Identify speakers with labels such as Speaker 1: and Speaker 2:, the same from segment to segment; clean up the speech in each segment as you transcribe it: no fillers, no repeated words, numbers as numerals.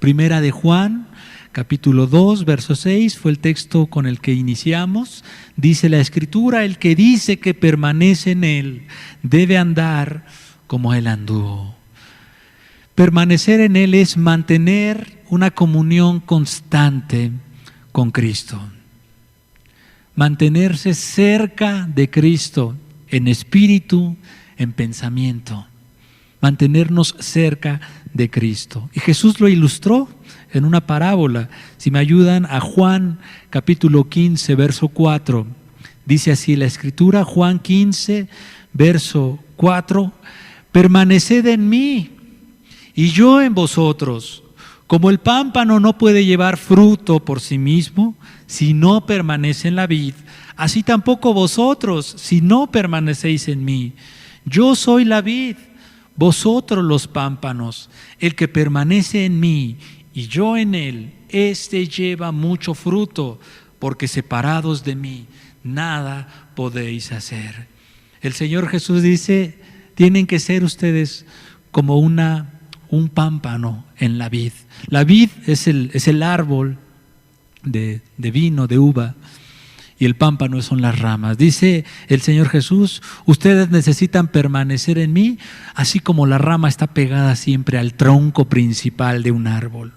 Speaker 1: Primera de Juan, capítulo 2, verso 6, fue el texto con el que iniciamos. Dice la Escritura: el que dice que permanece en Él debe andar como Él anduvo. Permanecer en Él es mantener una comunión constante con Cristo. Mantenerse cerca de Cristo en espíritu, en pensamiento. Mantenernos cerca de Cristo. Y Jesús lo ilustró en una parábola. Si me ayudan, a Juan capítulo 15, verso 4. Dice así la Escritura, Juan 15, verso 4. Permaneced en mí y yo en vosotros. Como el pámpano no puede llevar fruto por sí mismo si no permanece en la vid, así tampoco vosotros si no permanecéis en mí. Yo soy la vid, vosotros los pámpanos. El que permanece en mí y yo en él, éste lleva mucho fruto, porque separados de mí nada podéis hacer. El Señor Jesús dice: tienen que ser ustedes como un pámpano en la vid. La vid es el árbol de vino, de uva, y el pámpano son las ramas. Dice el Señor Jesús: ustedes necesitan permanecer en mí, así como la rama está pegada siempre al tronco principal de un árbol.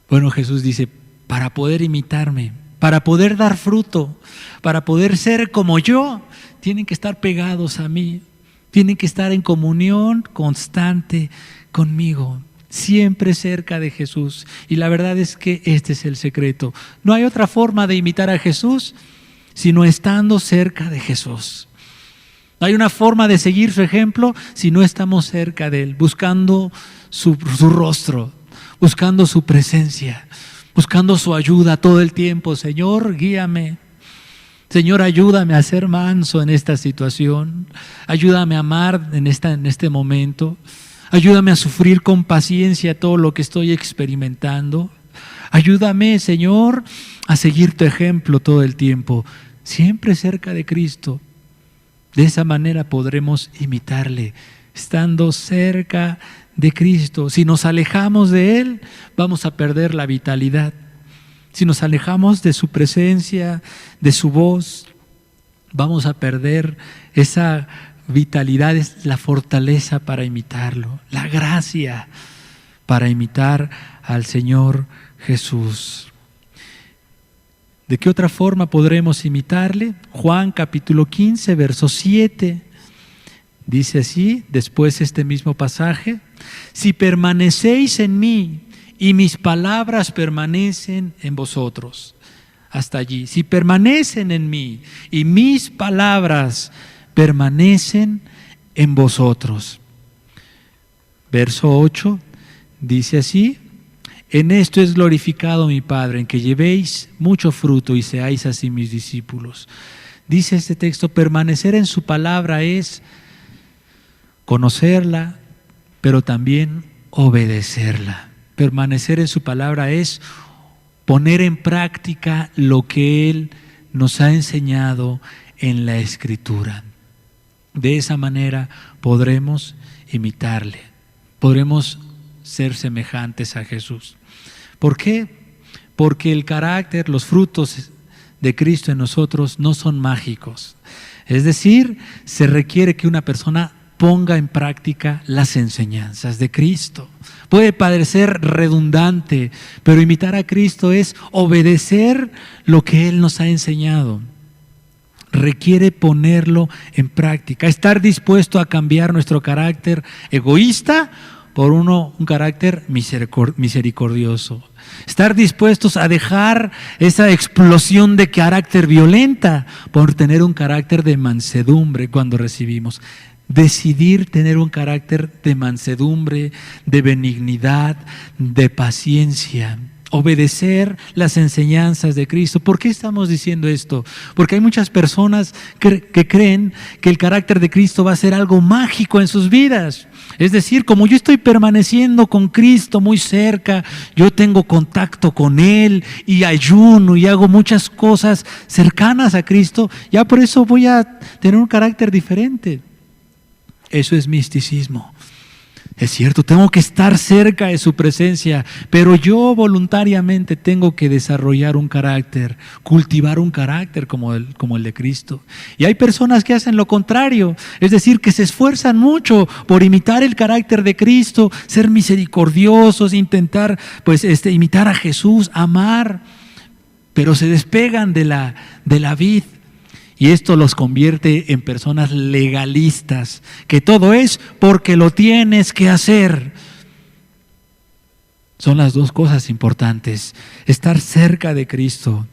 Speaker 1: Bueno, Jesús dice: para poder imitarme, para poder dar fruto, para poder ser como yo, tienen que estar pegados a mí, tienen que estar en comunión constante conmigo, siempre cerca de Jesús. Y la verdad es que este es el secreto. No hay otra forma de imitar a Jesús sino estando cerca de Jesús. No hay una forma de seguir su ejemplo si no estamos cerca de Él, buscando su rostro, buscando su presencia, buscando su ayuda todo el tiempo. Señor, guíame. Señor, ayúdame a ser manso en esta situación. Ayúdame a amar en este momento. Ayúdame a sufrir con paciencia todo lo que estoy experimentando. Ayúdame, Señor, a seguir tu ejemplo todo el tiempo, siempre cerca de Cristo. De esa manera podremos imitarle, estando cerca de Cristo. Si nos alejamos de Él, vamos a perder la vitalidad. Si nos alejamos de su presencia, de su voz, vamos a perder esa vitalidad, es la fortaleza para imitarlo, la gracia para imitar al Señor Jesús. ¿De qué otra forma podremos imitarle? Juan capítulo 15, verso 7, dice así, después este mismo pasaje: si permanecéis en mí y mis palabras permanecen en vosotros. Hasta allí. Si permanecen en mí y mis palabras permanecen en vosotros. Verso 8 dice así: en esto es glorificado mi Padre, en que llevéis mucho fruto y seáis así mis discípulos. Dice este texto, permanecer en su palabra es conocerla, pero también obedecerla. Permanecer en su palabra es poner en práctica lo que Él nos ha enseñado en la Escritura. De esa manera podremos imitarle, podremos ser semejantes a Jesús. ¿Por qué? Porque el carácter, los frutos de Cristo en nosotros no son mágicos. Es decir, se requiere que una persona ponga en práctica las enseñanzas de Cristo. Puede parecer redundante, pero imitar a Cristo es obedecer lo que Él nos ha enseñado. Requiere ponerlo en práctica, estar dispuesto a cambiar nuestro carácter egoísta por un carácter misericordioso. Estar dispuestos a dejar esa explosión de carácter violenta por tener un carácter de mansedumbre cuando recibimos. Decidir tener un carácter de mansedumbre, de benignidad, de paciencia. Obedecer las enseñanzas de Cristo. ¿Por qué estamos diciendo esto? Porque hay muchas personas que creen que el carácter de Cristo va a ser algo mágico en sus vidas. Es decir, como yo estoy permaneciendo con Cristo muy cerca, yo tengo contacto con Él y ayuno y hago muchas cosas cercanas a Cristo, ya por eso voy a tener un carácter diferente. Eso es misticismo. Es cierto, tengo que estar cerca de su presencia, pero yo voluntariamente tengo que desarrollar un carácter, cultivar un carácter como el de Cristo. Y hay personas que hacen lo contrario, es decir, que se esfuerzan mucho por imitar el carácter de Cristo, ser misericordiosos, intentar imitar a Jesús, amar, pero se despegan de la vid. Y esto los convierte en personas legalistas, que todo es porque lo tienes que hacer. Son las dos cosas importantes: estar cerca de Cristo,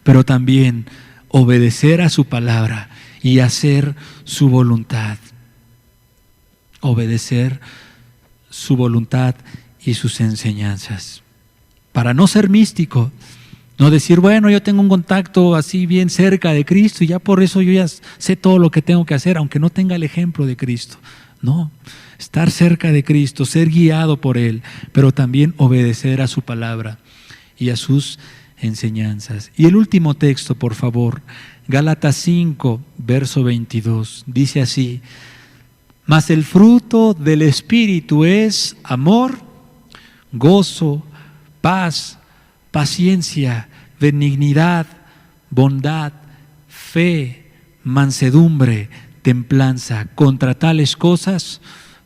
Speaker 1: pero también obedecer a su palabra y hacer su voluntad. Obedecer su voluntad y sus enseñanzas. Para no ser místico, no decir, bueno, yo tengo un contacto así bien cerca de Cristo y ya por eso yo ya sé todo lo que tengo que hacer, aunque no tenga el ejemplo de Cristo. No, estar cerca de Cristo, ser guiado por Él, pero también obedecer a su palabra y a sus enseñanzas. Y el último texto, por favor, Gálatas 5, verso 22, dice así: mas el fruto del Espíritu es amor, gozo, paz, paciencia, benignidad, bondad, fe, mansedumbre, templanza. Contra tales cosas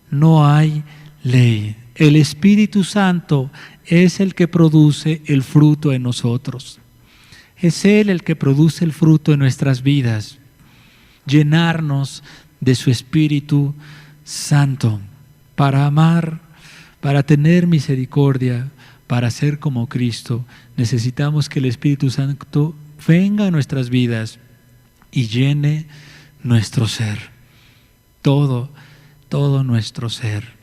Speaker 1: no hay ley. El Espíritu Santo es el que produce el fruto en nosotros. Es Él el que produce el fruto en nuestras vidas. Llenarnos de su Espíritu Santo para amar, para tener misericordia, para ser como Cristo. Necesitamos que el Espíritu Santo venga a nuestras vidas y llene nuestro ser, todo nuestro ser.